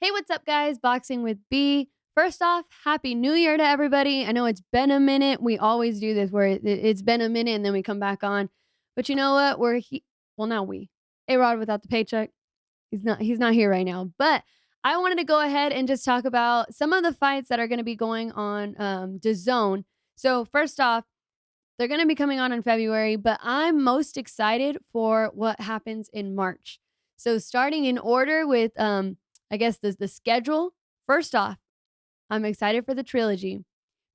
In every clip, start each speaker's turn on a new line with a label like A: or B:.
A: Hey, what's up, guys? Boxing with B. First off, Happy New Year to everybody. I know it's been a minute. We always do this where it's been a minute and then we come back on. But you know what? Not we. A-Rod without the paycheck. He's not here right now. But I wanted to go ahead and just talk about some of the fights that are going to be going on DAZN. So first off, they're going to be coming on in February, but I'm most excited for what happens in March. So starting in order with I guess the schedule. First off, I'm excited for the trilogy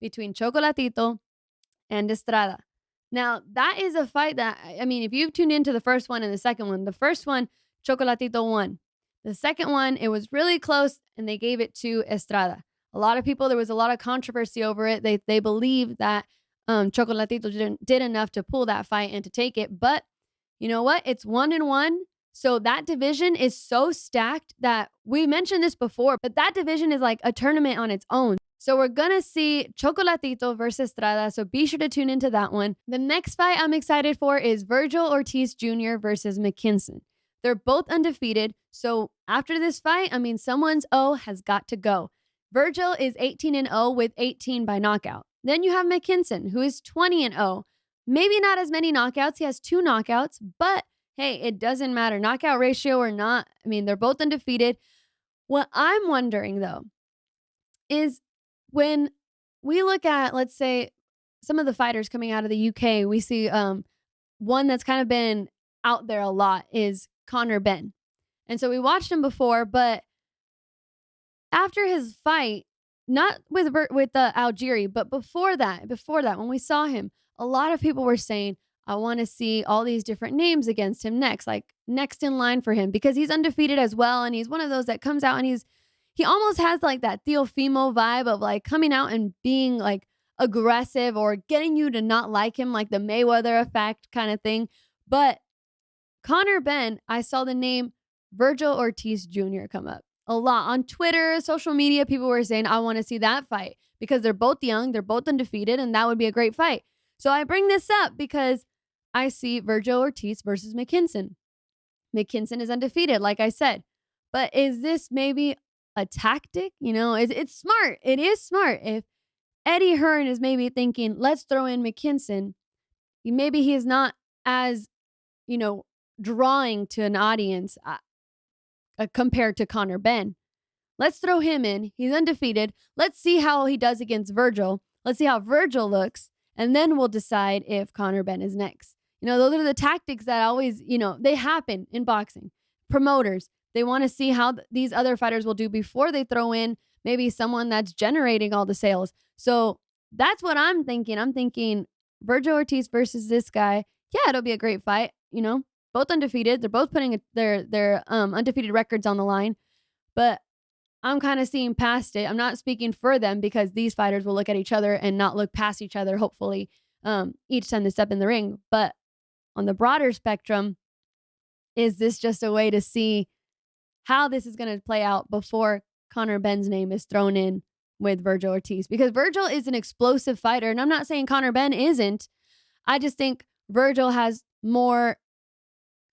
A: between Chocolatito and Estrada. Now, that is a fight that, I mean, if you've tuned into the first one and the second one, the first one, Chocolatito won. The second one, it was really close, and they gave it to Estrada. A lot of people, there was a lot of controversy over it. They believe that Chocolatito did enough to pull that fight and to take it. But you know what? It's 1-1. So that division is so stacked that we mentioned this before, but that division is like a tournament on its own. So we're going to see Chocolatito versus Estrada. So be sure to tune into that one. The next fight I'm excited for is Vergil Ortiz Jr. versus Mckinson. They're both undefeated. So after this fight, I mean, someone's O has got to go. Vergil is 18-0 with 18 by knockout. Then you have Mckinson, who is 20-0. Maybe not as many knockouts. He has 2 knockouts, but hey, it doesn't matter. Knockout ratio or not. I mean, they're both undefeated. What I'm wondering, though, is when we look at, let's say, some of the fighters coming out of the UK, we see one that's kind of been out there a lot is Conor Benn. And so we watched him before, but after his fight, not with Algieri, but before that, when we saw him, a lot of people were saying, I want to see all these different names against him next, like next in line for him, because he's undefeated as well. And he's one of those that comes out and he almost has like that Teofimo vibe of like coming out and being like aggressive or getting you to not like him, like the Mayweather effect kind of thing. But Conor Benn, I saw the name Vergil Ortiz Jr. come up a lot on Twitter, social media. People were saying, I want to see that fight because they're both young, they're both undefeated, and that would be a great fight. So I bring this up because I see Vergil Ortiz versus Mckinson. Mckinson is undefeated, like I said. But is this maybe a tactic? You know, it's smart. It is smart. If Eddie Hearn is maybe thinking, let's throw in Mckinson, maybe he is not as, drawing to an audience compared to Conor Benn. Let's throw him in. He's undefeated. Let's see how he does against Vergil. Let's see how Vergil looks. And then we'll decide if Conor Benn is next. Those are the tactics that always, they happen in boxing. Promoters, they want to see how these other fighters will do before they throw in maybe someone that's generating all the sales. So that's what I'm thinking. I'm thinking Vergil Ortiz versus this guy. Yeah, it'll be a great fight. Both undefeated. They're both putting their undefeated records on the line. But I'm kind of seeing past it. I'm not speaking for them because these fighters will look at each other and not look past each other, hopefully, each time they step in the ring. But on the broader spectrum, is this just a way to see how this is going to play out before Conor Benn's name is thrown in with Vergil Ortiz? Because Vergil is an explosive fighter, and I'm not saying Conor Benn isn't. I just think Vergil has more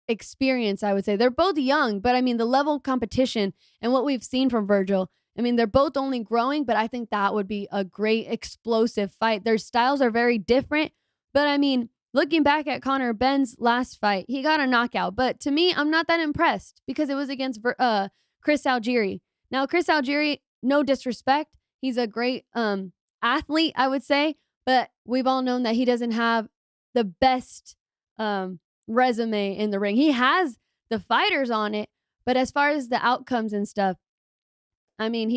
A: experience, I would say. They're both young, but I mean, the level of competition and what we've seen from Vergil, I mean, they're both only growing, but I think that would be a great explosive fight. Their styles are very different, but I mean, looking back at Conor Benn's last fight, he got a knockout. But to me, I'm not that impressed because it was against Chris Algieri. Now, Chris Algieri, no disrespect, he's a great athlete, I would say. But we've all known that he doesn't have the best resume in the ring. He has the fighters on it. But as far as the outcomes and stuff, I mean,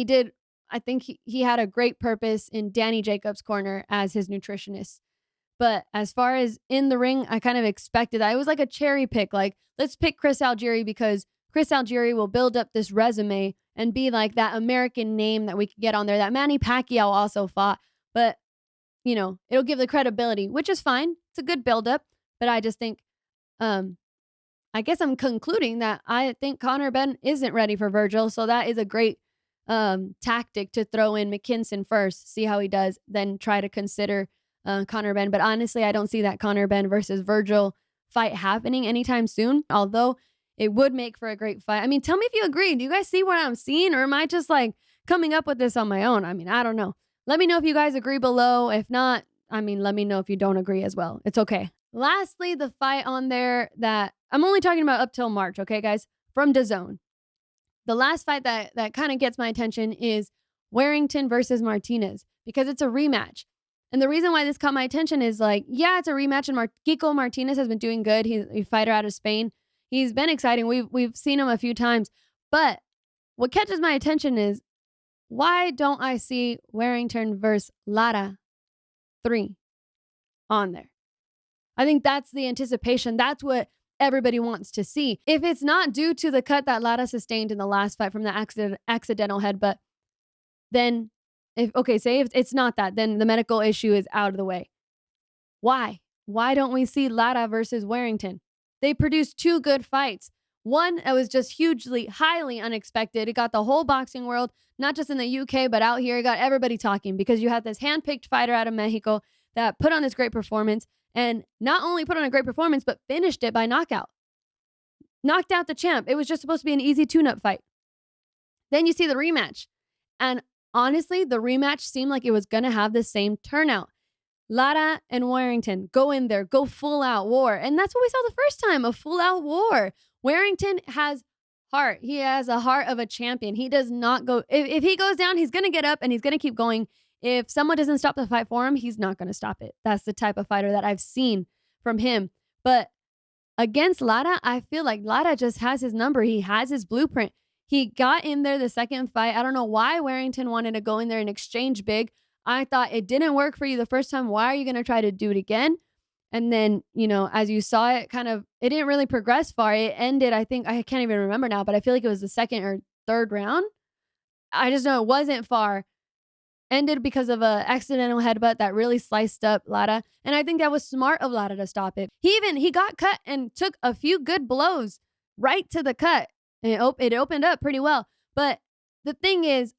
A: I think he had a great purpose in Danny Jacobs' corner as his nutritionist. But as far as in the ring, I kind of expected that. It was like a cherry pick. Like, let's pick Chris Algieri because Chris Algieri will build up this resume and be like that American name that we could get on there. That Manny Pacquiao also fought. But, it'll give the credibility, which is fine. It's a good buildup. But I just think, I guess I'm concluding that I think Conor Benn isn't ready for Vergil. So that is a great tactic to throw in Mckinson first, see how he does, then try to consider Conor Benn. But honestly, I don't see that Conor Benn versus Vergil fight happening anytime soon. Although It would make for a great fight. I mean, tell me if you agree. Do you guys see what I'm seeing, or am I just like coming up with this on my own? I mean, I don't know. Let me know if you guys agree below. If not, I mean, let me know if you don't agree as well. It's okay. Lastly, the fight on there that I'm only talking about up till March, okay, guys, from DAZN. The last fight that kind of gets my attention is Warrington versus Martinez, because it's a rematch. And the reason why this caught my attention is like, yeah, it's a rematch, and Kiko Martinez has been doing good. He's a fighter out of Spain. He's been exciting. We've seen him a few times. But what catches my attention is, why don't I see Warrington versus Lara 3 on there? I think that's the anticipation. That's what everybody wants to see. If it's not due to the cut that Lara sustained in the last fight from the accidental headbutt, then say if it's not that, then the medical issue is out of the way. Why? Why don't we see Lara versus Warrington? They produced 2 good fights. One that was just highly unexpected. It got the whole boxing world, not just in the UK, but out here, it got everybody talking, because you had this handpicked fighter out of Mexico that put on this great performance, and not only put on a great performance, but finished it by knockout. Knocked out the champ. It was just supposed to be an easy tune-up fight. Then you see the rematch. And honestly, the rematch seemed like it was going to have the same turnout. Lara and Warrington go in there, go full out war. And that's what we saw the first time, a full out war. Warrington has heart. He has a heart of a champion. He does not go, if he goes down, he's going to get up and he's going to keep going. If someone doesn't stop the fight for him, he's not going to stop it. That's the type of fighter that I've seen from him. But against Lara, I feel like Lara just has his number. He has his blueprint. He got in there the second fight. I don't know why Warrington wanted to go in there and exchange big. I thought it didn't work for you the first time. Why are you going to try to do it again? And then, as you saw it, it didn't really progress far. It ended, I think, I can't even remember now, but I feel like it was the second or third round. I just know it wasn't far. Ended because of a accidental headbutt that really sliced up Lara. And I think that was smart of Lara to stop it. He got cut and took a few good blows right to the cut. And it opened up pretty well. But the thing is,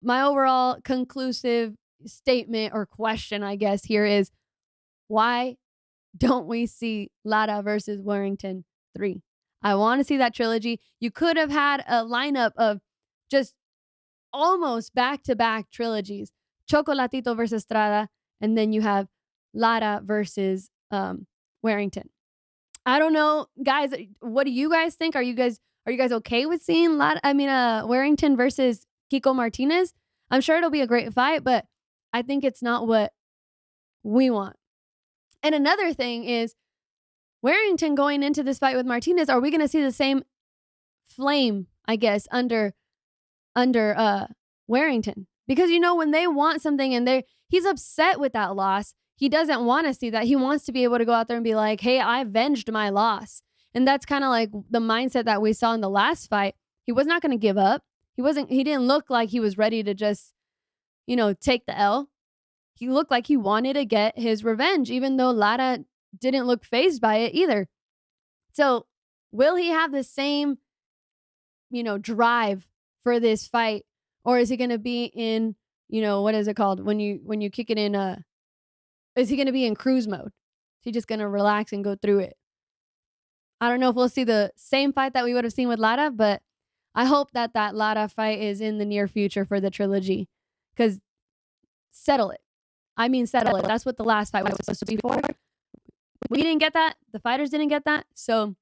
A: my overall conclusive statement or question, I guess, here is, why don't we see Lara versus Warrington 3? I want to see that trilogy. You could have had a lineup of just almost back-to-back trilogies. Chocolatito versus Estrada, and then you have Lara versus Warrington. I don't know, guys. What do you guys think? Are you guys okay with seeing Warrington versus Kiko Martinez? I'm sure it'll be a great fight, but I think it's not what we want. And another thing is, Warrington going into this fight with Martinez, are we going to see the same flame, I guess, under Warrington? Because, when they want something and he's upset with that loss, he doesn't want to see that. He wants to be able to go out there and be like, hey, I avenged my loss. And that's kind of like the mindset that we saw in the last fight. He was not going to give up. He didn't look like he was ready to just, take the L. He looked like he wanted to get his revenge, even though Lara didn't look fazed by it either. So will he have the same, drive for this fight? Or is he going to be in, what is it called? When you kick it in, is he going to be in cruise mode? Is he just going to relax and go through it? I don't know if we'll see the same fight that we would have seen with Lara, but I hope that Lara fight is in the near future for the trilogy. Because settle it. I mean, settle it. That's what the last fight was supposed to be for. We didn't get that. The fighters didn't get that. So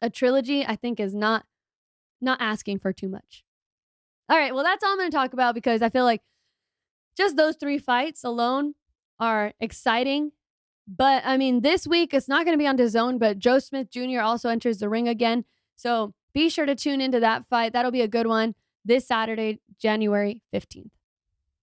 A: a trilogy, I think, is not asking for too much. All right, well, that's all I'm going to talk about, because I feel like just those 3 fights alone are exciting. But, this week, it's not going to be on DAZN, but Joe Smith Jr. also enters the ring again. So be sure to tune into that fight. That'll be a good one this Saturday, January 15th.